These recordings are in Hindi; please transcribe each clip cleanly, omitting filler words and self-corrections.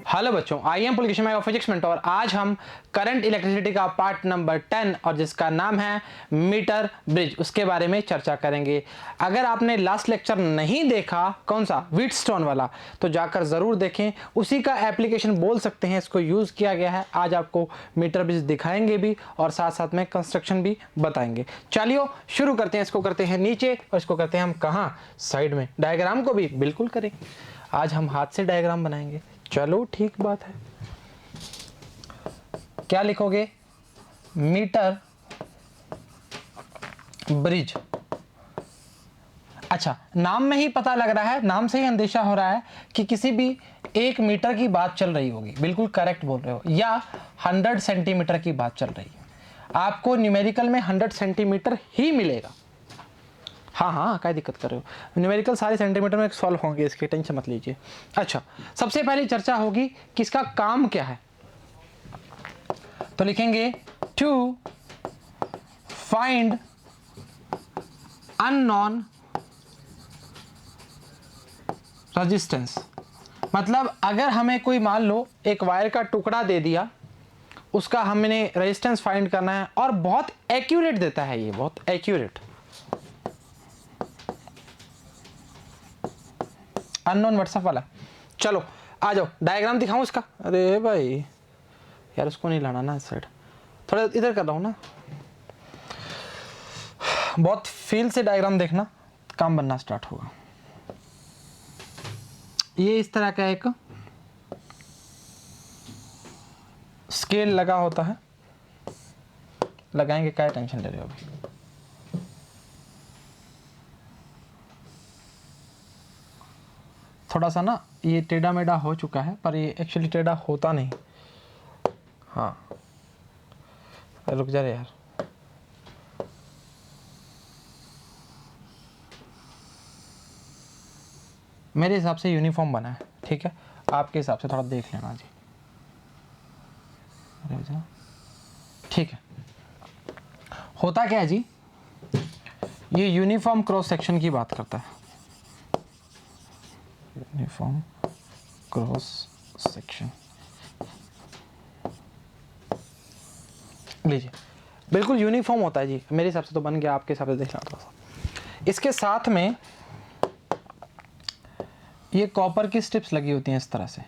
हेलो बच्चों, I am Pulkishan of physics mentor. आज हम करंट इलेक्ट्रिसिटी का पार्ट नंबर 10 और जिसका नाम है मीटर ब्रिज, उसके बारे में चर्चा करेंगे। अगर आपने लास्ट लेक्चर नहीं देखा, कौन सा, व्हीटस्टोन वाला, तो जाकर जरूर देखें। उसी का एप्लीकेशन बोल सकते हैं, इसको यूज किया गया है। आज आपको मीटर ब्रिज दिखाएंगे भी और साथ साथ में कंस्ट्रक्शन भी बताएंगे। चलिए शुरू करते हैं। इसको करते हैं नीचे और इसको करते हैं हम कहाँ, साइड में। डायग्राम को भी बिल्कुल करेंगे। आज हम हाथ से डायग्राम बनाएंगे। चलो ठीक बात है। क्या लिखोगे? Metre bridge. अच्छा, नाम में ही पता लग रहा है, नाम से ही अंदेशा हो रहा है कि किसी भी 1 मीटर की बात चल रही होगी। बिल्कुल करेक्ट बोल रहे हो, या 100 सेंटीमीटर की बात चल रही है। आपको न्यूमेरिकल में 100 सेंटीमीटर ही मिलेगा। हाँ, क्या दिक्कत कर रहे हो? न्यूमेरिकल सारे सेंटीमीटर में सॉल्व होंगे, इसकी टेंशन मत लीजिए। अच्छा, सबसे पहले चर्चा होगी कि इसका काम क्या है। तो लिखेंगे टू फाइंड अननोन रेजिस्टेंस। मतलब अगर हमें कोई, मान लो, एक वायर का टुकड़ा दे दिया, उसका हमने रेजिस्टेंस फाइंड करना है, और बहुत एक्यूरेट देता है ये, बहुत एक्यूरेट। अननोन व्हाट्सएप वाला। चलो आ जाओ, डायग्राम दिखाऊं इसका। अरे भाई यार, उसको नहीं लाना ना इस साइड, थोड़ा इधर कर रहा हूं ना। बहुत फील से डायग्राम देखना, काम बनना स्टार्ट होगा। ये इस तरह का एक स्केल लगा होता है। लगाएंगे, क्या टेंशन ले रहे हो अभी। थोड़ा सा ना ये टेढ़ा मेढ़ा हो चुका है, पर ये एक्चुअली टेढ़ा होता नहीं। हाँ, रुक जा रे यार। मेरे हिसाब से यूनिफॉर्म बना है, ठीक है। आपके हिसाब से थोड़ा देख लेना जी। ठीक है। होता क्या है जी, ये यूनिफॉर्म क्रॉस सेक्शन की बात करता है। यूनिफॉर्म क्रॉस सेक्शन, लीजिए, बिल्कुल यूनिफॉर्म होता है जी। मेरे हिसाब से तो बन गया, आपके हिसाब से देखना थोड़ा सा। इसके साथ में ये कॉपर की स्ट्रिप्स लगी होती हैं इस तरह से।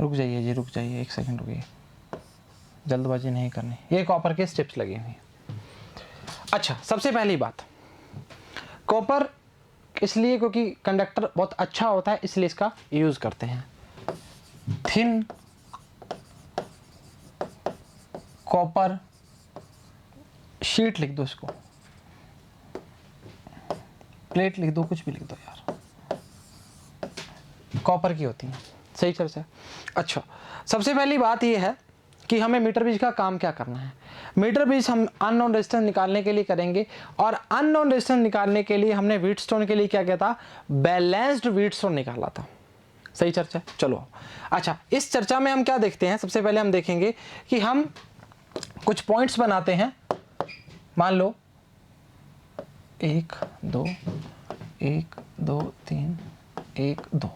रुक जाइए जी, रुक जाइए, 1 सेकंड रुकिए, जल्दबाजी नहीं करनी। ये कॉपर के स्ट्रिप्स लगी हुई। अच्छा, सबसे पहली बात, कॉपर इसलिए क्योंकि कंडक्टर बहुत अच्छा होता है, इसलिए इसका यूज करते हैं। थिन कॉपर शीट लिख दो, इसको प्लेट लिख दो, कुछ भी लिख दो यार, कॉपर की होती है। सही चर्चा। अच्छा, सबसे पहली बात यह है कि हमें मीटर ब्रिज का काम क्या करना है। मीटर ब्रिज हम अननोन रेजिस्टेंस निकालने के लिए करेंगे, और अननोन रेजिस्टेंस निकालने के लिए हमने व्हीटस्टोन के लिए क्या किया था, बैलेंस्ड व्हीटस्टोन निकाला था। सही चर्चा। चलो, अच्छा, इस चर्चा में हम क्या देखते हैं, सबसे पहले हम देखेंगे कि हम कुछ पॉइंट्स बनाते हैं। मान लो 1 2 1 2 3 1 2।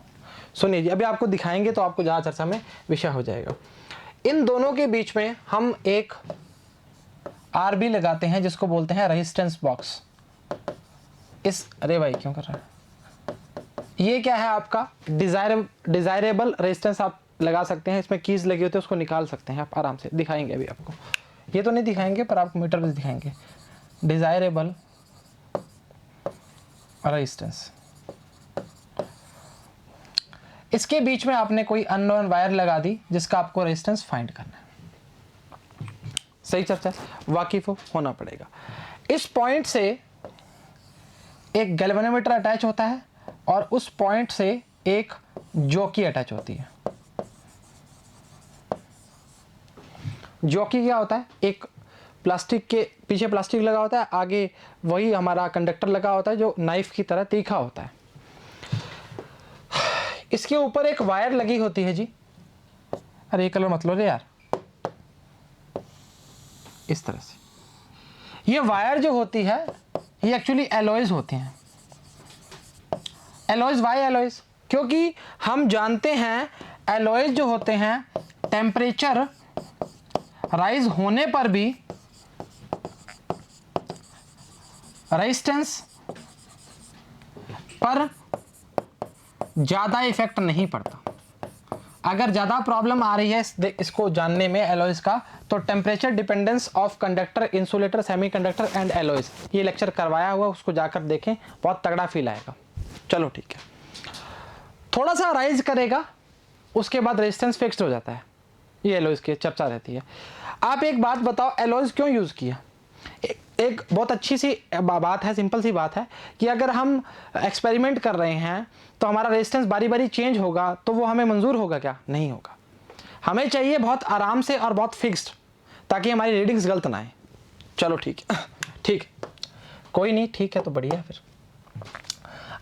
सुनिए जी, अभी आपको दिखाएंगे तो आपको ज़्यादा चर्चा में विषय हो जाएगा। इन दोनों के बीच में हम एक आरबी लगाते हैं, जिसको बोलते हैं रेजिस्टेंस बॉक्स। अरे भाई क्यों कर रहा है? ये क्या है आपका डिजायरेबल रेजिस्टेंस आप लगा सकते हैं। इसमें कीज लगी होती है, उसको निकाल सकते हैं आप आराम से। दिखाएंगे अभी आपको, ये तो नहीं दिखाएंगे पर आपको मीटर ब्रिज दिखाएंगे। डिजायरेबल रेजिस्टेंस, इसके बीच में आपने कोई अननोन वायर लगा दी, जिसका आपको रेजिस्टेंस फाइंड करना है। सही चर्चा, वाकिफ होना पड़ेगा। इस पॉइंट से एक गैल्वेनोमीटर अटैच होता है, और उस पॉइंट से एक जॉकी अटैच होती है। जॉकी क्या होता है, एक प्लास्टिक के पीछे प्लास्टिक लगा होता है, आगे वही हमारा कंडक्टर लगा होता है, जो नाइफ की तरह तीखा होता है। इसके ऊपर एक वायर लगी होती है जी। अरे ये कलर मत लो रे यार, इस तरह से। ये वायर जो होती है ये एक्चुअली एलॉयज होते हैं। Alloys, why alloys? क्योंकि हम जानते हैं एलॉयज जो होते हैं टेम्परेचर राइज होने पर भी रेजिस्टेंस पर ज़्यादा इफेक्ट नहीं पड़ता। अगर ज़्यादा प्रॉब्लम आ रही है इसको जानने में एलॉयज का, तो temperature dependence of conductor, insulator, semiconductor and alloys, ये लेक्चर करवाया हुआ, उसको जाकर देखें, बहुत तगड़ा फील आएगा। चलो ठीक है, थोड़ा सा राइज करेगा उसके बाद रेजिस्टेंस फिक्स्ड हो जाता है, ये एलॉयज की चर्चा रहती है। आप एक बात बताओ, एलॉयज क्यों यूज़ किया? एक बहुत अच्छी सी बात है, सिंपल सी बात है कि अगर हम एक्सपेरिमेंट कर रहे हैं तो हमारा रेजिस्टेंस बारी बारी चेंज होगा, तो वो हमें मंजूर होगा क्या? नहीं होगा। हमें चाहिए बहुत आराम से और बहुत फिक्स्ड, ताकि हमारी रीडिंग्स गलत ना आए। चलो ठीक है, ठीक, कोई नहीं, ठीक है, तो बढ़िया। फिर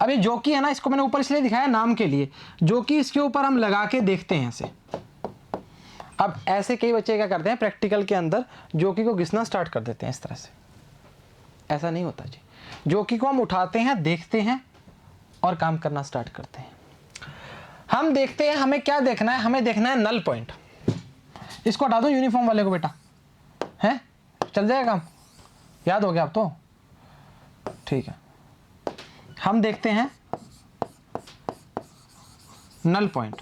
अभी जो कि है ना, इसको मैंने ऊपर इसलिए दिखाया नाम के लिए, जो कि इसके ऊपर हम लगा के देखते हैं ऐसे। अब ऐसे कई बच्चे क्या करते हैं प्रैक्टिकल के अंदर, जोकी को घिसना स्टार्ट कर देते हैं इस तरह से। ऐसा नहीं होता जी, जोकी को हम उठाते हैं, देखते हैं और काम करना स्टार्ट करते हैं। हम देखते हैं, हमें क्या देखना है? हमें देखना है नल पॉइंट। इसको हटा दो यूनिफॉर्म वाले को बेटा, हैं? चल जाएगा काम, याद हो गया अब तो, ठीक है। हम देखते हैं नल पॉइंट।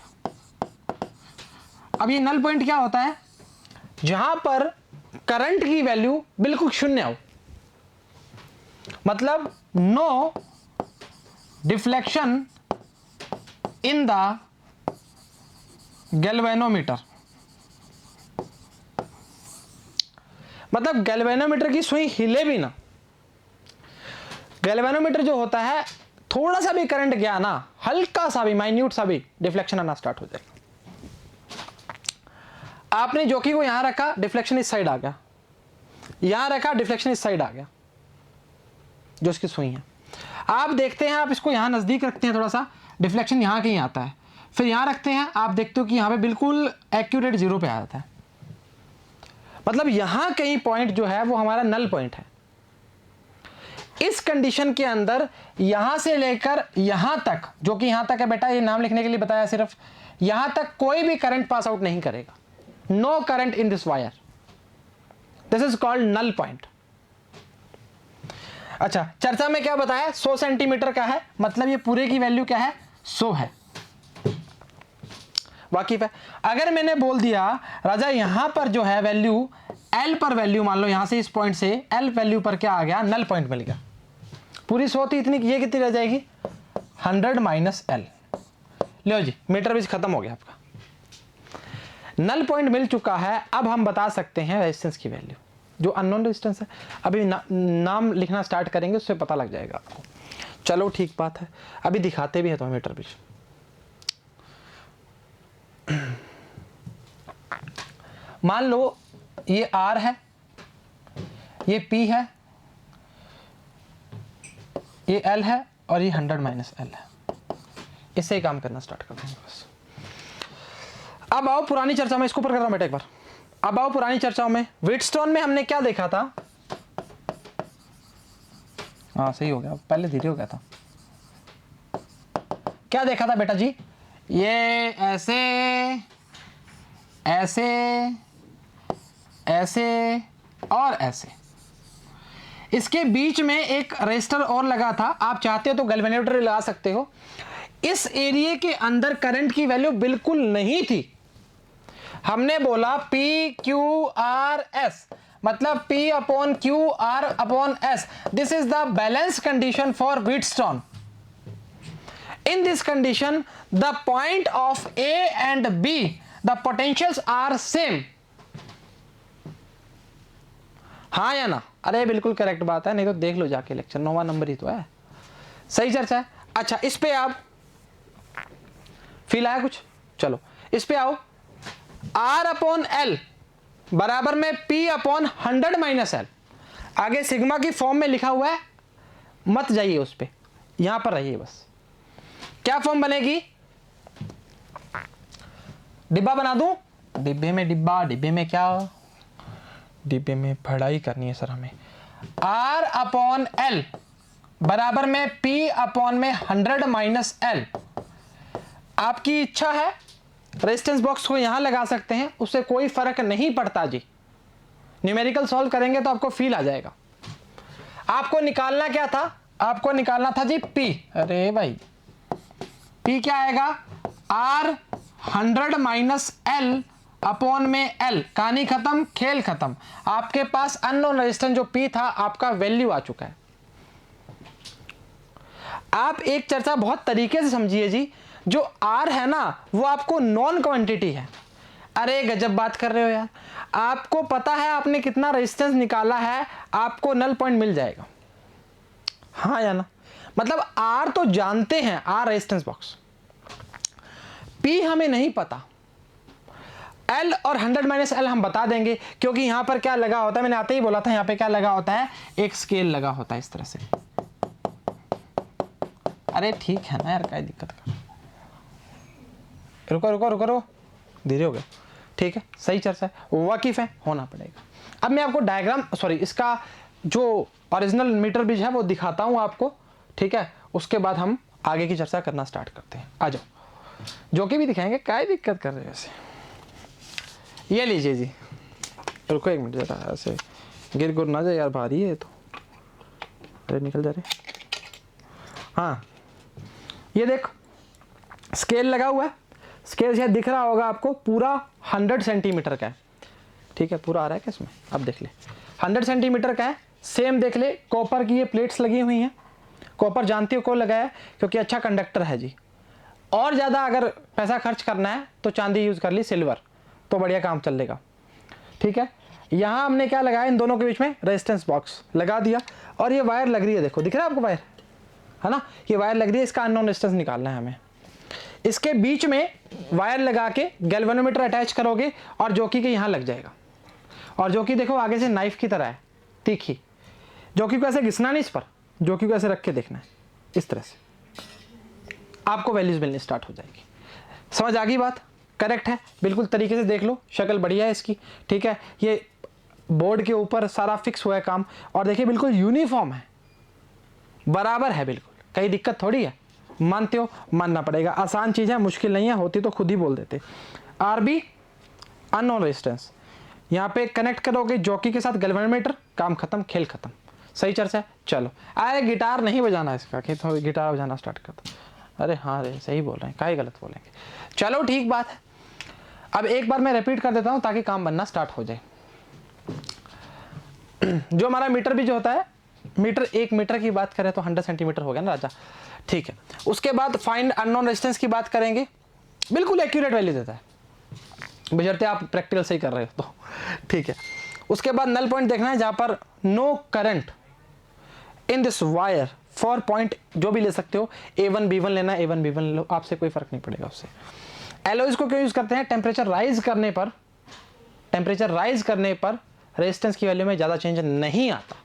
अब ये नल पॉइंट क्या होता है? जहां पर करंट की वैल्यू बिल्कुल शून्य हो, मतलब no deflection in the galvanometer. मतलब गैल्वेनोमीटर की सुई हिले भी ना। गैल्वेनोमीटर जो होता है, थोड़ा सा भी करंट गया ना, हल्का सा भी, माइन्यूट सा भी, डिफ्लेक्शन आना स्टार्ट हो जाएगा। आपने जोकी को यहां रखा, डिफ्लेक्शन इस साइड आ गया, यहां रखा, डिफ्लेक्शन इस साइड आ गया, जो इसकी सुई है। आप देखते हैं, आप इसको यहां नजदीक रखते हैं थोड़ा सा, डिफ्लेक्शन यहां कहीं आता है, फिर यहां रखते हैं, आप देखते हो कि यहां पे बिल्कुल एक्यूरेट जीरो पे आ जाता है। मतलब यहां कहीं पॉइंट जो है वो हमारा नल पॉइंट है। इस कंडीशन के अंदर यहां से लेकर यहां तक, जो कि यहां तक है बेटा, ये नाम लिखने के लिए बताया सिर्फ, यहां तक कोई भी करंट पास आउट नहीं करेगा। No current in this wire, this is called null point. अच्छा, चर्चा में क्या बताया? 100 सेंटीमीटर का है, मतलब ये पूरे की वैल्यू क्या है? 100 है। वाकिफ है? अगर मैंने बोल दिया राजा यहां पर जो है वैल्यू एल पर, वैल्यू मान लो यहां से इस पॉइंट से एल वैल्यू पर क्या आ गया? नल पॉइंट मिल गया। पूरी 100 थी, इतनी, ये कितनी रह जाएगी? 100 माइनस एल। लो जी, मीटर बीज खत्म हो गया आपका। नल पॉइंट मिल चुका है। अब हम बता सकते हैं रेजिस्टेंस की वैल्यू, जो अननोन रेजिस्टेंस है। अभी नाम लिखना स्टार्ट करेंगे, उससे पता लग जाएगा आपको। चलो ठीक बात है, अभी दिखाते भी है तो मीटर बीज। मान लो ये R है, ये P है, ये L है और ये 100 माइनस L है। इससे ही काम करना स्टार्ट कर देंगे बस। अब आओ पुरानी चर्चा में, इसको ऊपर कर रहा हूं बेटा एक बार। अब आओ पुरानी चर्चाओं में, व्हीटस्टोन में हमने क्या देखा था? हाँ सही हो गया, पहले धीरे हो गया था। क्या देखा था बेटा जी? ये ऐसे ऐसे ऐसे और ऐसे, इसके बीच में एक रेजिस्टर और लगा था। आप चाहते हो तो गैल्वेनोमीटर लगा सकते हो। इस एरिया के अंदर करंट की वैल्यू बिल्कुल नहीं थी। हमने बोला पी क्यू आर एस, मतलब P upon Q R upon S, this is the balance condition for Wheatstone. In this condition, the point of A and B, the potentials are same. हाँ या ना? अरे बिल्कुल करेक्ट बात है, नहीं तो देख लो जाके लेक्चर, 9वां नंबर ही तो है। सही चर्चा है। अच्छा, इस पे आप फील आया कुछ? चलो इस पे आओ। R अपॉन L बराबर में P अपॉन 100 माइनस L। आगे सिग्मा की फॉर्म में लिखा हुआ है, मत जाइए उस पे, यहां पर रहिए बस। क्या फॉर्म बनेगी? डिब्बा बना दूं? डिब्बे में डिब्बा, डिब्बे में क्या? डिब्बे में पढ़ाई करनी है सर हमें। R अपॉन L बराबर में P अपॉन में 100 माइनस L। आपकी इच्छा है रेजिस्टेंस बॉक्स को यहां लगा सकते हैं, उससे कोई फर्क नहीं पड़ता जी। न्यूमेरिकल सॉल्व करेंगे तो आपको फील आ जाएगा। आपको निकालना क्या था? आपको निकालना था जी P। अरे भाई P क्या आएगा? R 100 माइनस L अपॉन में L। कहानी खत्म, खेल खत्म। आपके पास अननोन रेजिस्टेंस जो P था आपका वैल्यू आ चुका है। आप एक चर्चा बहुत तरीके से समझिए जी, जो R है ना वो आपको नॉन क्वांटिटी है। अरे गजब बात कर रहे हो यार, आपको पता है आपने कितना रेजिस्टेंस निकाला है, आपको नल पॉइंट मिल जाएगा। हाँ या ना? मतलब R तो जानते हैं, R रेजिस्टेंस बॉक्स, P हमें नहीं पता। L और 100 माइनस L हम बता देंगे, क्योंकि यहां पर क्या लगा होता है, मैंने आते ही बोला था यहां पे क्या लगा होता है, एक स्केल लगा होता है इस तरह से। अरे ठीक है ना यार, क्या दिक्कत कर, रुको रुको रुको रुको, धीरे हो गया, ठीक है, सही चर्चा है, वाकिफ है, होना पड़ेगा। अब मैं आपको डायग्राम, सॉरी, इसका जो ओरिजिनल मीटर ब्रिज है वो दिखाता हूं आपको, ठीक है, उसके बाद हम आगे की चर्चा करना स्टार्ट करते हैं। आ जाओ, जो कि भी दिखाएंगे, क्या दिक्कत कर रहे हो ऐसे। ये लीजिए जी, रुको एक मिनट जरा, ऐसे गिर गुर ना जाए यार, भारी है तो, अरे निकल जा रहे। हाँ ये देख, स्केल लगा हुआ है, स्केल शायद दिख रहा होगा आपको, पूरा 100 सेंटीमीटर का है, ठीक है, पूरा आ रहा है क्या इसमें, अब देख ले, 100 सेंटीमीटर का है। सेम देख ले, कॉपर की ये प्लेट्स लगी हुई हैं, कॉपर जानती हो को लगाया है क्योंकि अच्छा कंडक्टर है जी। और ज़्यादा अगर पैसा खर्च करना है तो चांदी यूज़ कर ली, सिल्वर, तो बढ़िया काम चलेगा, ठीक है। यहाँ हमने क्या लगाया, इन दोनों के बीच में रेजिस्टेंस बॉक्स लगा दिया, और ये वायर लग रही है, देखो दिख रहा है आपको वायर, है ना, ये वायर लग रही है, इसका अननोन रेजिस्टेंस निकालना है हमें। इसके बीच में वायर लगा के गैल्वेनोमीटर अटैच करोगे और जोकी के यहाँ लग जाएगा, और जोकी देखो आगे से नाइफ की तरह है, तीखी, जोकी को ऐसे घिसना नहीं इस पर, जोकी को ऐसे रख के देखना है, इस तरह से आपको वैल्यूज मिलनी स्टार्ट हो जाएगी। समझ आ गई बात? करेक्ट है, बिल्कुल तरीके से देख लो, शक्ल बढ़िया है इसकी, ठीक है। ये बोर्ड के ऊपर सारा फिक्स हुआ है काम, और देखिए बिल्कुल यूनिफॉर्म है, बराबर है बिल्कुल, कहीं दिक्कत थोड़ी है। मानते हो? मानना पड़ेगा, आसान चीज़ है, मुश्किल नहीं है, होती तो खुद ही बोल देते। आरबी अननोन रेजिस्टेंस, यहाँ पे कनेक्ट करोगे जॉकी के साथ गैल्वेनोमीटर, काम खत्म, खेल खत्म। सही चर्चा है। चलो, अरे गिटार नहीं बजाना इसका, कि तो गिटार बजाना स्टार्ट कर दो। अरे हाँ रे, सही बोल रहे हैं, काहे गलत बोलेंगे। चलो ठीक बात है, अब एक बार मैं रिपीट कर देता हूँ ताकि काम बनना स्टार्ट हो जाए। जो हमारा मीटर भी जो होता है, मीटर, 1 मीटर की बात करें तो 100 सेंटीमीटर हो गया ना राजा, ठीक है। उसके बाद फाइंड अननोन रेजिस्टेंस की बात करेंगे, बिल्कुल एक्यूरेट वैल्यू देता है, बशर्ते आप प्रैक्टिकल सही कर रहे हो तो, ठीक है। उसके बाद नल पॉइंट देखना है जहां पर no current in this wire for point, जो भी ले सकते हो, A1 B1 लेना, A1 B1 ले लो, आपसे कोई फर्क नहीं पड़ेगा उससे। एलॉयज को क्यों यूज करते हैं? टेम्परेचर राइज करने पर रेजिस्टेंस की वैल्यू में ज्यादा चेंज नहीं आता,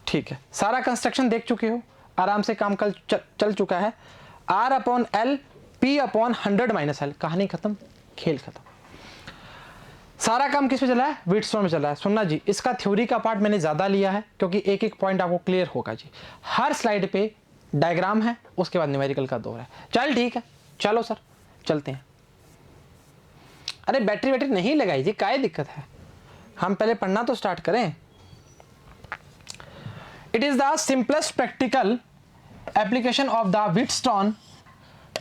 ठीक है। सारा कंस्ट्रक्शन देख चुके हो, आराम से काम कल चल चुका है। R upon L, P upon 100 minus L, कहानी खत्म, खेल खत्म। सारा काम किस पे चला है? व्हीटस्टोन में चला है। सुनना जी, इसका थ्योरी का पार्ट मैंने ज्यादा लिया है क्योंकि एक एक पॉइंट आपको क्लियर होगा जी। हर स्लाइड पे डायग्राम है, उसके बाद न्यूमेरिकल का दौर है। चल ठीक है, चलो सर चलते हैं। अरे बैटरी नहीं लगाई जी, क्या दिक्कत है, हम पहले पढ़ना तो स्टार्ट करें। It is the simplest practical application of the Wheatstone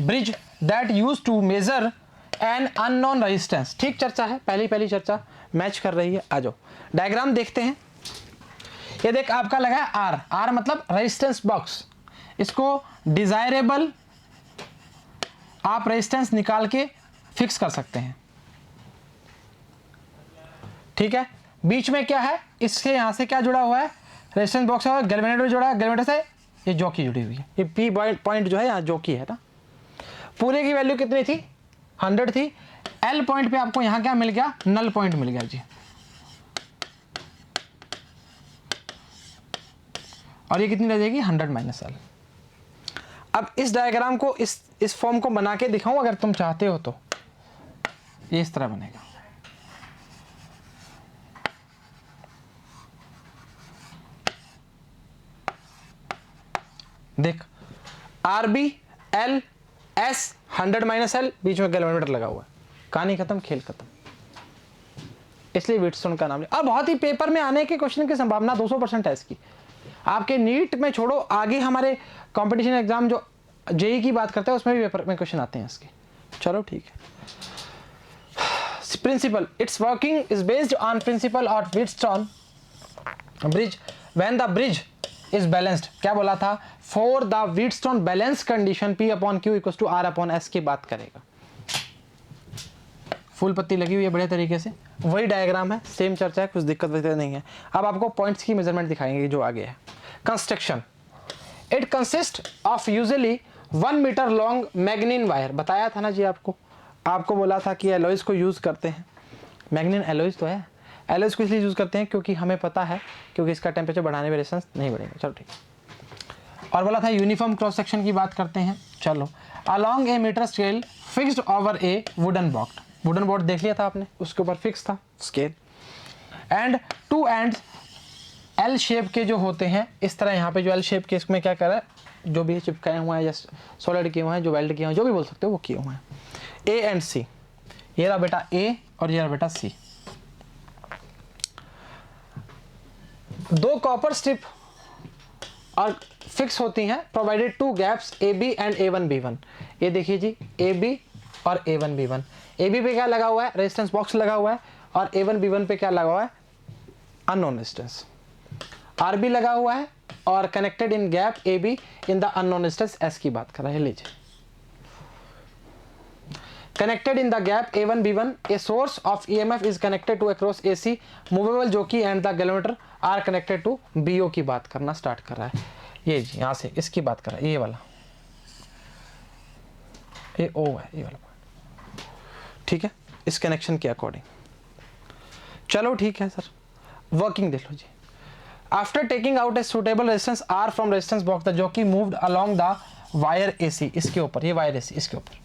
bridge that use to measure an unknown resistance. ठीक चर्चा है, पहली चर्चा मैच कर रही है। आ जाओ डायग्राम देखते हैं। ये देख आपका लगा है आर, आर मतलब रेजिस्टेंस बॉक्स, इसको डिजायरेबल आप रेजिस्टेंस निकाल के फिक्स कर सकते हैं, ठीक है। बीच में क्या है, इसके यहां से क्या जुड़ा हुआ है, रेजिस्टेंस बॉक्स है, गैल्वेनोमीटर जुड़ा है, गैल्वेनोमीटर से ये जॉकी जुड़ी हुई है, ये पी पॉइंट जो है यहाँ जॉकी है ना। पूरे की वैल्यू कितनी थी? 100 थी। एल पॉइंट पे आपको यहां क्या मिल गया? नल पॉइंट मिल गया जी, और ये कितनी रह जाएगी? 100 माइनस एल। अब इस डायग्राम को इस फॉर्म को बना के दिखाऊं अगर तुम चाहते हो तो, ये इस तरह बनेगा। देख RB L S 100 minus L, बीच में गैल्वेनोमीटर लगा हुआ है, कहानी खत्म, खेल खत्म। इसलिए व्हीटस्टोन का नाम लिया। और बहुत ही पेपर में आने के क्वेश्चन की संभावना 200% है इसकी। आपके नीट में छोड़ो, आगे हमारे कंपटीशन एग्जाम जो जेई की बात करते हैं उसमें भी पेपर में क्वेश्चन आते हैं इसके। चलो ठीक है। Principle, its working is based on principle of Wheatstone bridge when the bridge is balanced. क्या बोला था? For the Wheatstone balance condition P upon Q equals to R upon S की बात करेगा। फुल पत्ती लगी हुई है बढ़िया तरीके से, वही डायग्राम है, सेम चर्चा है, कुछ दिक्कत वगैरह नहीं है। अब आपको पॉइंट्स की मेजरमेंट दिखाएंगे जो आगे है। Construction, it consist of usually 1 metre long manganin wire. बताया था ना जी आपको बोला था कि एलॉयज को यूज करते हैं। मैग्नीन एलॉयज तो है, एलॉयज को इसलिए यूज करते हैं क्योंकि हमें पता है, क्योंकि इसका टेम्परेचर बढ़ाने में रेजिस्टेंस नहीं बढ़ेगा। चलो ठीक है। और बोला था यूनिफॉर्म क्रॉस सेक्शन की बात करते हैं। चलो, along a metre scale fixed over a wooden board. Wooden board देख लिया था आपने, उसके ऊपर फिक्स था scale. End 2 ends L shape के जो होते हैं, इस तरह यहाँ पे जो एल शेप के, इसमें क्या कर रहा है, जो भी चिपकाए हुए हैं या सॉलिड किए हुए हैं, जो वेल्ड किए हुए हैं, जो भी बोल सकते हो वो किए हुए हैं। ए एंड सी, ये रहा बेटा ए और ये रहा बेटा सी। 2 कॉपर स्ट्रिप और फिक्स होती हैं, provided 2 gaps AB and A1 B1। ये देखिए जी, AB और A1 B1। AB पे क्या लगा हुआ है? रेजिस्टेंस बॉक्स लगा हुआ है। और A1 B1 पे क्या लगा हुआ है? Unknown resistance. RB लगा हुआ है और connected in gap AB in the unknown resistance S की बात कर रहे हैं। लीजिए, connected in the gap A1 B1 a source of EMF is connected to across AC movable जोकि and the galvanometer are connected to BO की बात करना स्टार्ट कर रहा है। ये जी यहाँ से इसकी बात कर रहा है, ये वाला, ये O है, ये वाला पॉइंट, ठीक है, इस कनेक्शन के अकॉर्डिंग। चलो ठीक है सर, वर्किंग देख लो जी। After taking out a suitable resistance R from resistance box जो कि moved along the wire AC, इसके ऊपर, ये वायर AC इसके ऊपर,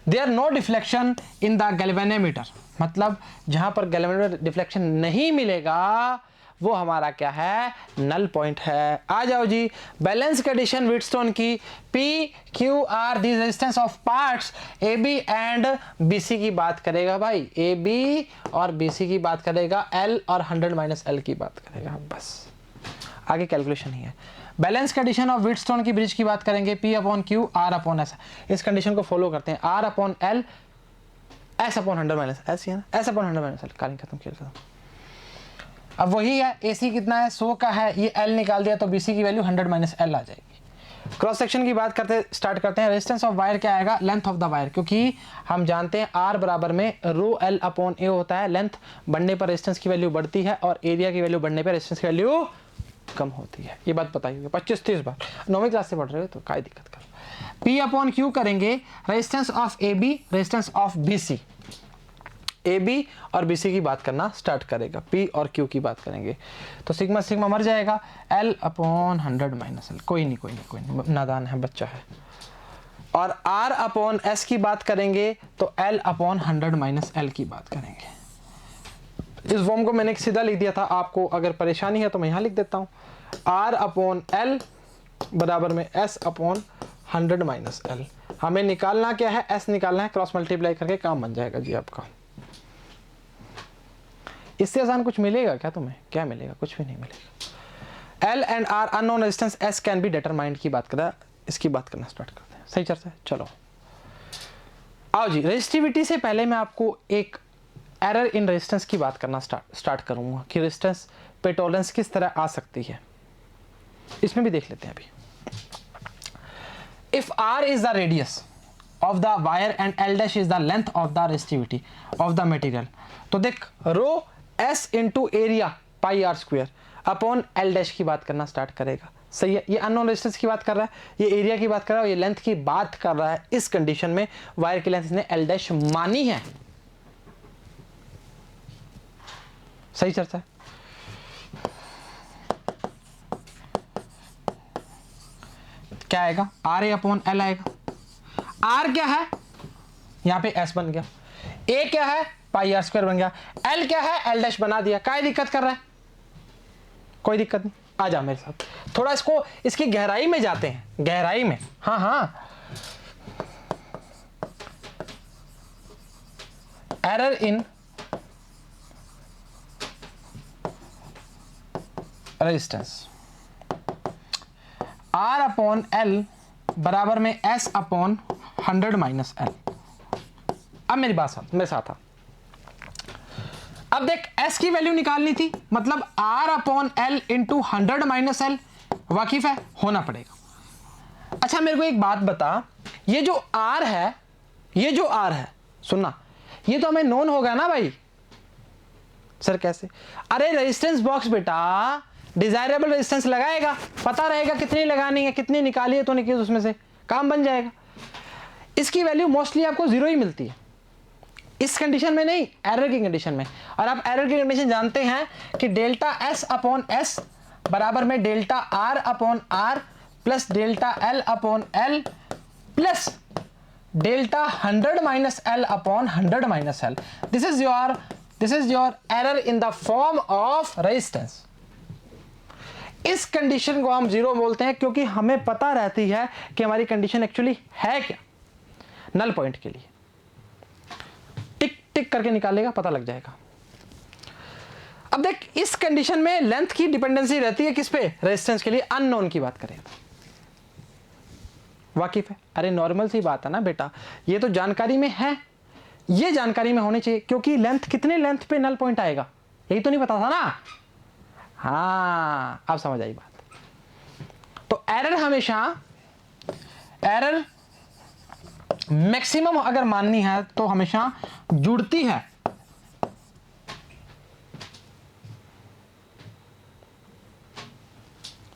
there no deflection in the galvanometer, मतलब जहां पर गैल्वेनोमीटर डिफ्लेक्शन नहीं मिलेगा वो हमारा क्या है? नल पॉइंट है। आ जाओ जी, बैलेंस कंडीशन व्हीटस्टोन की P Q R the resistance of parts AB and BC की बात करेगा भाई, AB और BC की बात करेगा, L और 100 माइनस L की बात करेगा, बस आगे कैलकुलेशन ही है। बैलेंस कंडीशन ऑफ व्हीटस्टोन की ब्रिज की बात करेंगे, P upon Q R upon S। इस कंडीशन को फॉलो करते हैं, R upon L S upon 100 minus S, है ना, S अपॉन 100 माइनस L, कहानी खत्म, खेल खत्म। अब वही है, AC कितना है? 100 का है, ये L निकाल दिया तो BC की वैल्यू 100 माइनस L आ जाएगी। क्रॉस सेक्शन की बात करते स्टार्ट करते हैं। रेजिस्टेंस ऑफ वायर क्या आएगा? लेंथ ऑफ द वायर, क्योंकि हम जानते हैं R बराबर में रो L अपॉन A होता है। लेंथ बढ़ने पर रेजिस्टेंस की वैल्यू बढ़ती है और एरिया की वैल्यू बढ़ने पर रेजिस्टेंस की वैल्यू कम होती है। ये बात बताइए 25-30 बार, 9वीं क्लास से पढ़ रहे हो तो काय दिक्कत कर। P अपॉन Q करेंगे, resistance of AB, resistance of BC, AB और BC की बात करना स्टार्ट करेगा, P और Q की बात करेंगे तो सिग्मा सिग्मा मर जाएगा, L अपॉन 100 माइनस L, कोई नहीं, नादान है, बच्चा है। और R अपॉन S की बात करेंगे तो L अपॉन 100 माइनस L की बात करेंगे। इस फॉर्म को मैंने सीधा लिख दिया था, आपको अगर परेशानी है तो मैं यहाँ लिख देता हूँ, R अपॉन L बराबर में S अपॉन 100 माइनस L। हमें निकालना क्या है? S निकालना है, क्रॉस मल्टीप्लाई करके काम बन जाएगा जी आपका। इससे आसान कुछ मिलेगा क्या तुम्हें? क्या मिलेगा? कुछ भी नहीं मिलेगा। L and R unknown resistance S can be determined की बात कर रहा है, इसकी बात करना स्टार्ट करते हैं। सही चर्चा है, चलो आओ जी। रेजिस्टिविटी से पहले मैं आपको एक एरर इन रेजिस्टेंस की बात करना स्टार्ट करूंगा कि रेजिस्टेंस पे टॉलरेंस किस तरह आ सकती है, इसमें भी देख लेते हैं अभी। If R is the radius of the wire and L dash is the length of the resistivity of the material, तो देख रो S into area pi R square upon L dash की बात करना स्टार्ट करेगा। सही है, ये अननोन रेजिस्टेंस की बात कर रहा है, ये एरिया की बात कर रहा है, ये लेंथ की बात कर रहा है। इस कंडीशन में वायर की लेंथ इसने L डैश मानी है। सही चर्चा है। क्या आएगा? आर ए अपॉन एल आएगा। आर क्या है? यहां पे एस बन गया, ए क्या है? पाई आर स्क्वायर बन गया, एल क्या है? एल डैश बना दिया। काय दिक्कत कर रहा है? कोई दिक्कत नहीं, आ जा मेरे साथ, थोड़ा इसको इसकी गहराई में जाते हैं, गहराई में। हाँ हाँ, error in resistance R upon L बराबर में S अपॉन 100 माइनस L। अब मेरी बात साथ मेरे साथ आ, अब देख S की वैल्यू निकालनी थी, मतलब R upon L into 100 minus L, वाकिफ है, होना पड़ेगा। अच्छा मेरे को एक बात बता, ये जो R है, ये जो R है, सुनना, ये तो हमें नोन होगा ना भाई। सर कैसे? अरे रेजिस्टेंस बॉक्स बेटा डिजायरेबल रेजिस्टेंस लगाएगा, पता रहेगा कितनी लगानी है, कितनी निकाली है तो निकली, उसमें से काम बन जाएगा। इसकी वैल्यू मोस्टली आपको 0 ही मिलती है, इस कंडीशन में नहीं, एरर की कंडीशन में। और आप एरर की कंडीशन जानते हैं कि डेल्टा S अपॉन S बराबर में delta R upon R plus delta L upon L plus delta 100 minus L upon 100 minus L। This is your error in the form of resistance. इस कंडीशन को हम 0 बोलते हैं क्योंकि हमें पता रहती है कि हमारी कंडीशन एक्चुअली है क्या। नल पॉइंट के लिए टिक टिक करके निकालेगा, पता लग जाएगा। अब देख इस कंडीशन में लेंथ की डिपेंडेंसी रहती है किस पे? रेजिस्टेंस के लिए अननोन की बात करें तो वाकिफ है। अरे नॉर्मल सी बात है ना बेटा, ये तो जानकारी में है, ये जानकारी में होनी चाहिए, क्योंकि लेंथ कितने लेंथ पे नल पॉइंट आएगा यही तो नहीं पता था ना। हाँ अब समझ आई बात। तो एरर हमेशा, एरर मैक्सिमम अगर माननी है तो हमेशा जुड़ती है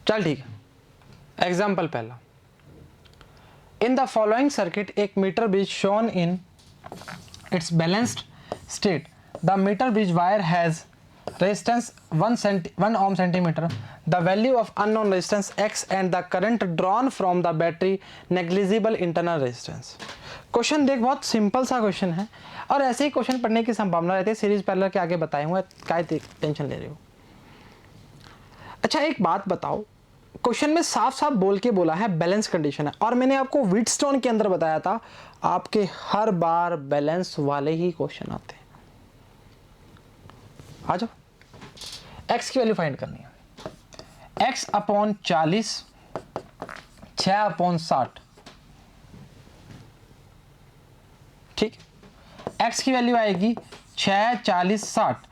चल ठीक है। एग्जाम्पल पहला, इन द फॉलोइंग सर्किट एक metre bridge shown in its balanced state. The metre bridge wire has resistance 1 ohm centimeter, the value of unknown resistance X and the current drawn from the battery negligible internal resistance। Question देख बहुत सिंपल सा क्वेश्चन है और ऐसे ही क्वेश्चन पढ़ने की संभावना रहती है, सीरीज पैरेलल के आगे बताए हुए, काय टेंशन ले रहे हो। अच्छा एक बात बताओ, क्वेश्चन में साफ साफ बोल के बोला है बैलेंस कंडीशन है, और मैंने आपको व्हीटस्टोन के अंदर बताया था आपके हर बार बैलेंस वाले ही क्वेश्चन आते हैं। आ जाओ, x की वैल्यू फाइंड करनी है। x अपॉन 40, 6 अपॉन 60, ठीक। x की वैल्यू आएगी 6, 40, 60।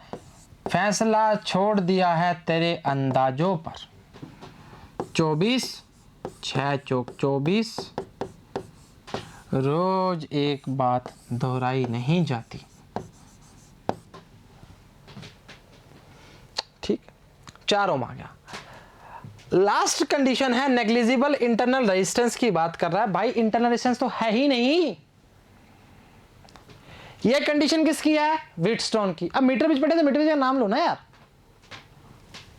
फैसला छोड़ दिया है तेरे अंदाजों पर। 24, 6 चौक 24, रोज एक बात दोहराई नहीं जाती, ठीक। 4 ओम आ गया। लास्ट कंडीशन है नेग्लिजिबल इंटरनल रेजिस्टेंस की बात कर रहा है भाई, इंटरनल रेजिस्टेंस तो है ही नहीं। ये कंडीशन किसकी है? व्हीटस्टोन की। अब मीटर ब्रिज पढ़े तो मीटर ब्रिज का नाम लो ना यार,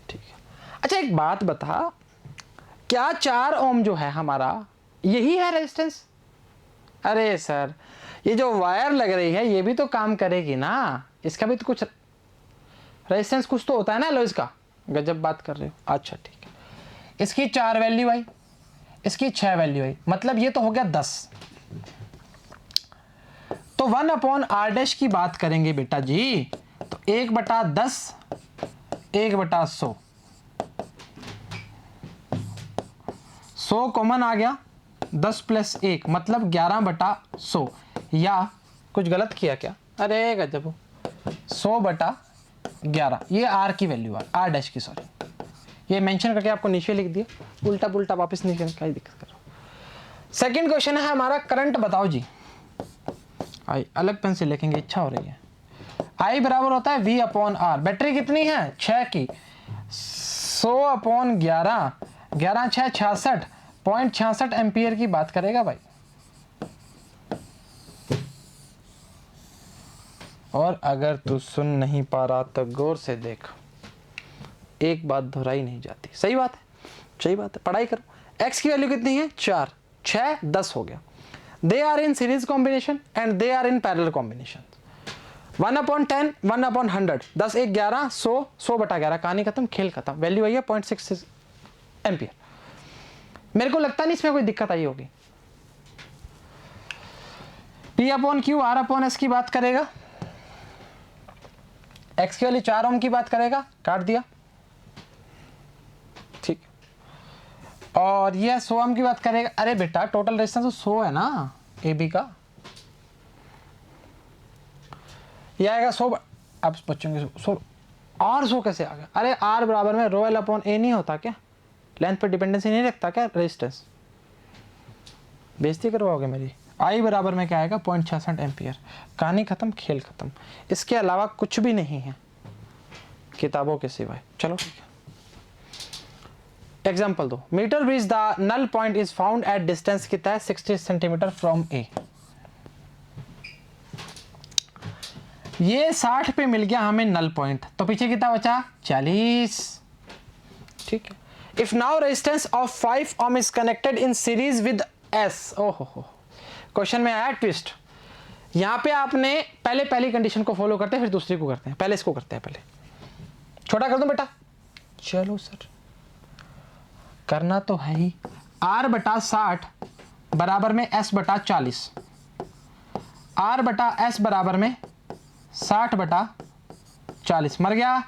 ठीक है। अच्छा एक बात बता, क्या 4 ओम जो है हमारा यही है रेजिस्टेंस? अरे सर ये जो वायर लग रही है ये भी तो काम करेगी ना, इसका भी तो कुछ रेजिस्टेंस कुछ तो होता है ना। लो इसका, गजब बात कर रहे हो। अच्छा ठीक है, इसकी 4 वैल्यू आई, इसकी 6 वैल्यू आई, मतलब ये तो हो गया 10। तो 1 अपॉन आर डैश की बात करेंगे बेटा जी, तो 1/10, 1/100, 100 कॉमन आ गया, 10 प्लस 1 मतलब 11/100। या कुछ गलत किया क्या? अरे गजब, 100/11, ये आर की वैल्यू है, आर डैश की, सॉरी ये मेंशन करके आपको नीचे लिख दिया, उल्टा पुल्टा वापस नहीं करने का ही दिक्कत कर रहा हूं। सेकंड क्वेश्चन है हमारा, करंट बताओ जी। आई अलग पेन से लिखेंगे, इच्छा हो रही है। आई बराबर होता है V अपॉन आर। बैटरी कितनी है? 6 की। 100 अपॉन 11, 11 6 66.66 एम्पियर की बात करेगा भाई। और अगर तू सुन नहीं पा रहा तो गौर से देख, एक बात दोहराई नहीं जाती। सही बात है, सही बात है, पढ़ाई करो। x की वैल्यू कितनी है? 4, 6 10 हो गया। They are in series combination and they are in parallel combination. 1/10, 1/100, 10 1 11, 100, 100/11, कहानी खत्म, खेल खत्म। वैल्यू आई है 0.66 एम्पियर। मेरे को लगता नहीं इसमें कोई दिक्कत आई होगी। P upon Q R upon S की बात करेगा, एक्स की वाली 4 ओम की बात करेगा, काट दिया, ठीक। और ये 100 ओम की बात करेगा। अरे बेटा टोटल रेजिस्टेंस तो 100 है ना ए बी का, ये आएगा 100। अब बच्चों 100 और 100 कैसे आ गया? अरे R बराबर में रो एल अपॉन ए नहीं होता क्या? लेंथ पर डिपेंडेंसी नहीं रखता क्या रेजिस्टेंस? बेइज्जती करवाओगे मेरी। I बराबर में क्या आएगा? 0.66 एम्पियर। कहानी खत्म, खेल खत्म। इसके अलावा कुछ भी नहीं है किताबों के सिवाय। चलो ठीक है, एग्जाम्पल दो। Metre bridge the null point is found at distance कितना है? 60 सेंटीमीटर फ्रॉम ए। ये 60 पे मिल गया हमें नल पॉइंट, तो पीछे कितना बचा? 40, ठीक है। If now resistance of 5 ohm is connected in series with S. ओहो, क्वेश्चन में आया ट्विस्ट। यहां पे आपने पहले पहली कंडीशन को फॉलो करते हैं, फिर दूसरी को करते हैं। पहले इसको करते हैं, पहले छोटा कर दूं बेटा? चलो सर, करना तो है ही। R बटा 60 बराबर में S बटा 40। R बटा S बराबर में 60 बटा 40। मर गया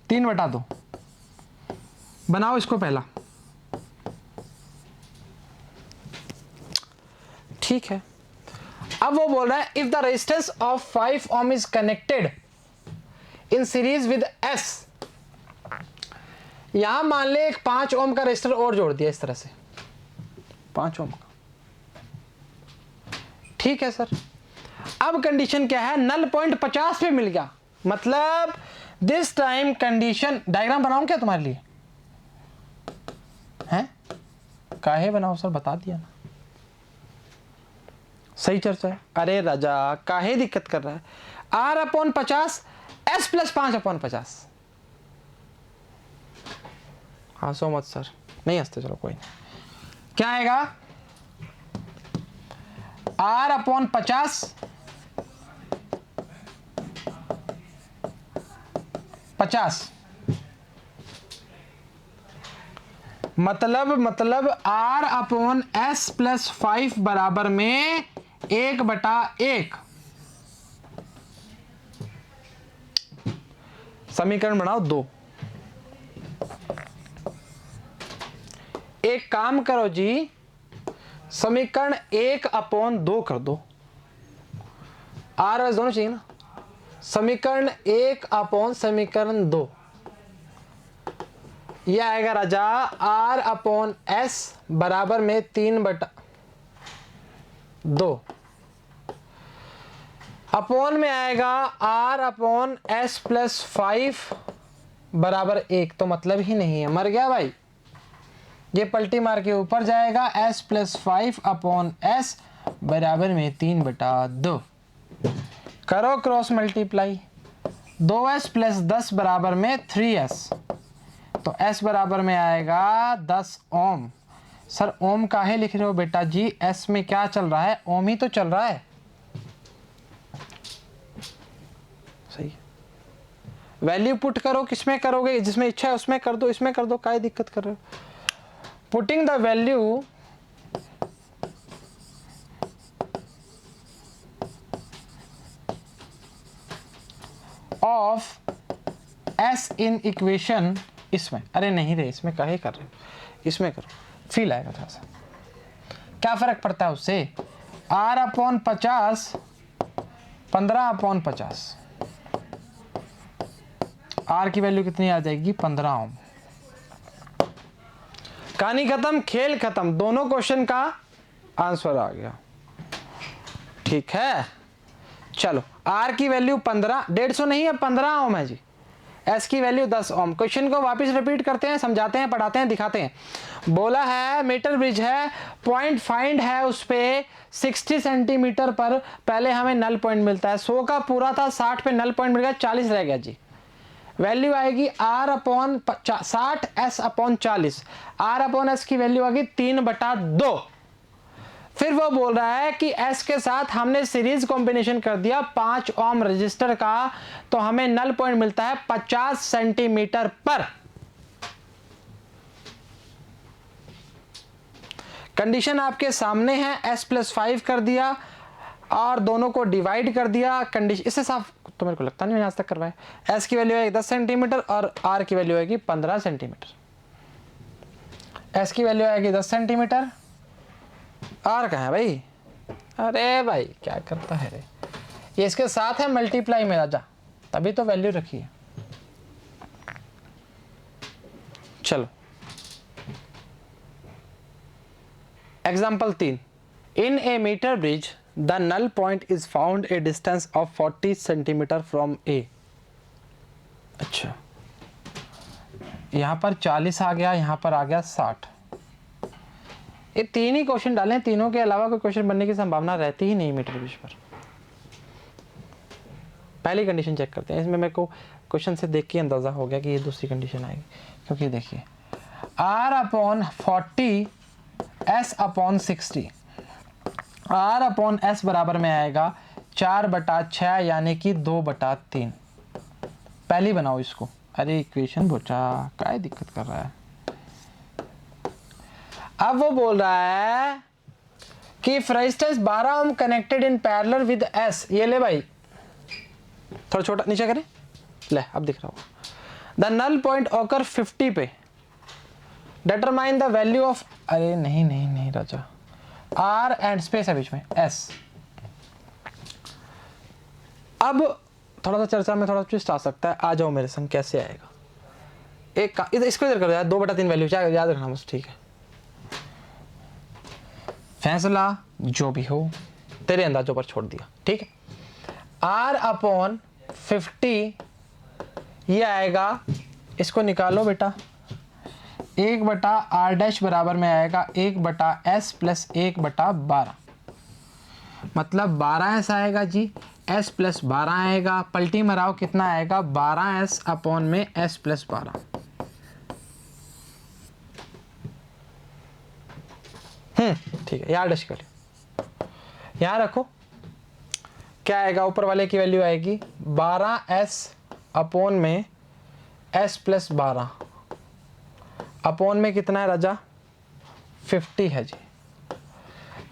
3 बटा 2। बनाओ इसको पहला, ठीक है। अब वो बोल रहा है if the resistance of 5 ohm is connected in series with S। यहां मान ले एक 5 ओम का रेजिस्टर और जोड़ दिया इस तरह से, 5 ओम का, ठीक है सर। अब कंडीशन क्या है? नल पॉइंट 50 पे मिल गया, मतलब दिस टाइम कंडीशन। डायग्राम बनाऊं क्या तुम्हारे लिए? हैं? काहे बनाओ सर, बता दिया ना, सही चर्चा है। अरे राजा काहे दिक्कत कर रहा है? R upon 50 S plus 5 upon 50। हंसो मत सर, नहीं हंसते, चलो कोई नहीं। क्या आएगा? R अपॉन 50 मतलब R अपॉन S प्लस 5 बराबर में 1/1। समीकरण बनाओ 2। एक काम करो जी, समीकरण 1/2 कर दो। R और S दोनों चाहिए ना। समीकरण 1 समीकरण 2, यह आएगा राजा R अपॉन S बराबर में 3/2। अपॉन में आएगा R अपॉन S प्लस 5 बराबर 1। तो मतलब ही नहीं है, मर गया भाई। ये पलटी मार के ऊपर जाएगा, S प्लस 5 अपॉन S बराबर में 3/2। करो क्रॉस मल्टीप्लाई, 2S प्लस 10 बराबर में 3S। तो S बराबर में आएगा 10 ओम। सर ओम काहे लिख रहे हो बेटा जी? S में क्या चल रहा है? ओम ही तो चल रहा है, सही है। वैल्यू पुट करो, किसमें करोगे? जिसमें इच्छा है उसमें कर दो, इसमें कर दो, काहे दिक्कत कर रहे हो? Putting the value of S in equation, इसमें, अरे नहीं रे, इसमें काहे कर रहे हो? इसमें करो, फील आएगा थोड़ा सा। क्या फर्क पड़ता है उससे? R upon 50 15/50। R की वैल्यू कितनी आ जाएगी? 15 ओम। कहानी खत्म, खेल खत्म, दोनों क्वेश्चन का आंसर आ गया, ठीक है। चलो R की वैल्यू 15, 150 नहीं है, 15 ओम है जी। S की वैल्यू 10 ओम। क्वेश्चन को वापस रिपीट करते हैं, समझाते हैं, पढ़ाते हैं, दिखाते हैं। बोला है मीटर ब्रिज है, पॉइंट फाइंड है, उस पे 60 सेंटीमीटर पर पहले हमें नल पॉइंट मिलता है। 100 का पूरा था, 60 पे नल पॉइंट मिल गया, 40 रह गया जी। वैल्यू आएगी R upon 60 S upon 40। R upon S की वैल्यू आ गई 3/2। फिर वो बोल रहा है कि S के साथ हमने सीरीज कॉम्बिनेशन कर दिया 5 ओम रजिस्टर का, तो हमें नल पॉइंट मिलता है 50 सेंटीमीटर पर। कंडीशन आपके सामने है, s+5 कर दिया और दोनों को डिवाइड कर दिया। कंडीशन इससे साफ तो मेरे को लगता नहीं मैंने आज तक करवाया। s की वैल्यू आएगी 10 सेंटीमीटर और r की वैल्यू आएगी 15 सेंटीमीटर। s की वैल्यू आएगी 10 सेंटीमीटर, r कहाँ है भाई? अरे भाई क्या करता है रे, ये इसके साथ है मल्टीप्लाई में राजा, तभी तो वैल्यू रखी है। चलो example 3, in a metre bridge the null point is found a distance of 40 centimetre from A. अच्छा, यहां पर 40 आ गया, यहां पर आ गया 60। ये तीन ही क्वेश्चन डालें, तीनों के अलावा कोई क्वेश्चन बनने की संभावना रहती ही नहीं मीटर ब्रिज पर। पहली कंडीशन चेक करते हैं, इसमें मेरे को क्वेश्चन से देख के अंदाजा हो गया कि ये दूसरी कंडीशन आएगी, क्योंकि देखिए r/40 s/60, r/s बराबर में आएगा 4/6 यानी कि 2/3। पहली बनाओ इसको। अरे इक्वेशन बोचा क्या दिक्कत कर रहा है। अब वो बोल रहा है कि for instance 12 ohm connected in parallel with s। ये ले भाई, थोड़ा छोटा नीचे करें, ले अब दिख रहा हो। द नल पॉइंट ऑकर 50 पे, डिटरमाइन द वैल्यू ऑफ, अरे नहीं नहीं नहीं राजा, r एंड स्पेस है बीच में s। अब थोड़ा सा चर्चा में थोड़ा ट्विस्ट आ सकता है, आ जाओ मेरे संग। कैसे आएगा? एक इसको इधर कर दो, 2/3 वैल्यू याद रखना बस, ठीक है। फैसला जो भी हो तेरे अंदाजों पर छोड़ दिया, ठीक है। r/50 ये आएगा, इसको निकालो बेटा, 1/r' बराबर में आएगा 1/s प्लस 1/12, मतलब 12s आएगा जी, s प्लस 12 आएगा, पलटी मराओ कितना आएगा, 12s अपॉन में s प्लस 12। ठीक है, यार डश कर यहाँ रखो। क्या आएगा? ऊपर वाले की वैल्यू आएगी 12s अपॉन में s प्लस 12 अपॉन में कितना है राजा? 50 है जी।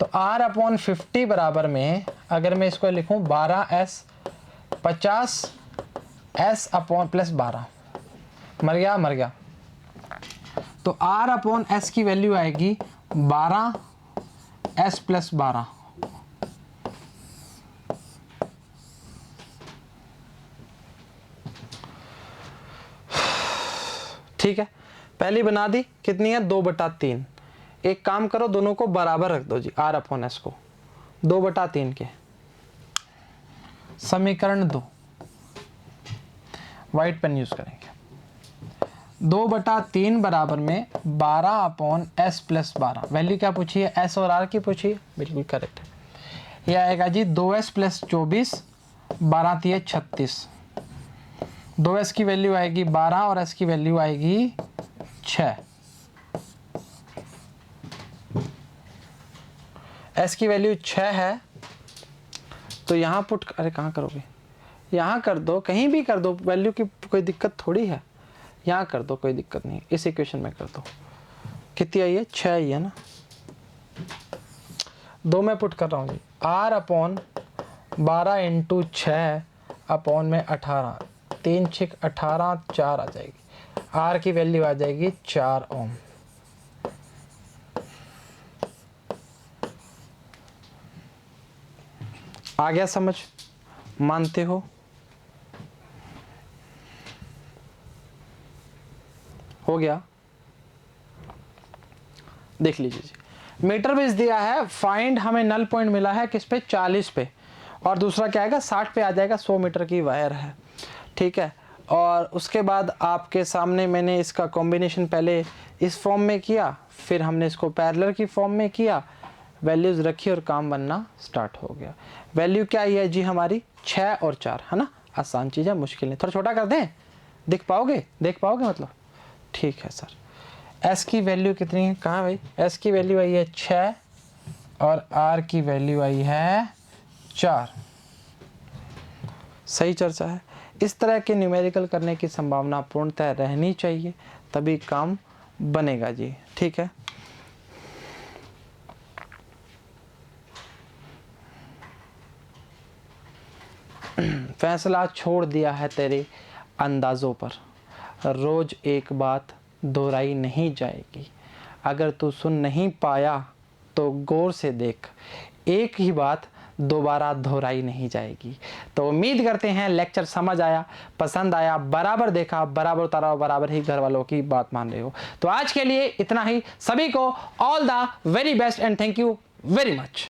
तो r/50 बराबर में अगर मैं इसको लिखूं 12s 50s अपॉन प्लस 12, मर गया। तो r/s की वैल्यू आएगी 12s प्लस 12। ठीक है, पहली बना दी, कितनी है? 2/3। एक काम करो, दोनों को बराबर रख दो जी, r/s को 2/3 के। समीकरण 2 व्हाइट पेन यूज करेंगे। 2/3 बराबर में 12/s प्लस 12। वैल्यू क्या पूछी है? s और r की पूछी है, बिल्कुल करेक्ट है। यह आएगा जी 2s प्लस 24, 12 36। 2s की वैल्यू आएगी 12 और s की वैल्यू आएगी 6। s की वैल्यू 6 है, तो यहाँ पुट, अरे कहाँ करोगे? यहाँ कर दो, कहीं भी कर दो, वैल्यू की कोई दिक्कत थोड़ी है। यहाँ कर दो, कोई दिक्कत नहीं, इस इक्वेशन में कर दो। कितनी आई है? 6 आई है ना। 2 में पुट कर रहा हूँ जी, r/12 इंटू 6 अपॉन में 18, 3 6 18, 4 आ जाएगी। r की वैल्यू आ जाएगी 4 ओम। आ गया समझ? मानते हो? हो गया? देख लीजिए जी, मीटर बेस दिया है, फाइंड, हमें नल पॉइंट मिला है किस पे? 40 पे, और दूसरा क्या आएगा? 60 पे आ जाएगा। 100 मीटर की वायर है, ठीक है। और उसके बाद आपके सामने मैंने इसका कॉम्बिनेशन पहले इस फॉर्म में किया, फिर हमने इसको पैरेलल की फॉर्म में किया, वैल्यूज रखी और काम बनना स्टार्ट हो गया। वैल्यू क्या है जी हमारी? 6 और 4, है ना। आसान चीज़ है, मुश्किल नहीं। थोड़ा छोटा कर दें, दिख पाओगे? देख पाओगे मतलब? ठीक है सर। s की वैल्यू कितनी है? कहाँ भाई? s की वैल्यू आई है 6 और r की वैल्यू आई है 4। सही चर्चा है। इस तरह के न्यूमेरिकल करने की संभावना पूर्णतः रहनी चाहिए, तभी काम बनेगा जी, ठीक है। फैसला छोड़ दिया है तेरे अंदाज़ों पर, रोज़ एक बात दोहराई नहीं जाएगी। अगर तू सुन नहीं पाया तो गौर से देख, एक ही बात दोबारा दोहराई नहीं जाएगी। तो उम्मीद करते हैं लेक्चर समझ आया, पसंद आया, बराबर देखा, बराबर उतारा, बराबर ही घर वालों की बात मान रहे हो। तो आज के लिए इतना ही। सभी को all the very best and thank you very much.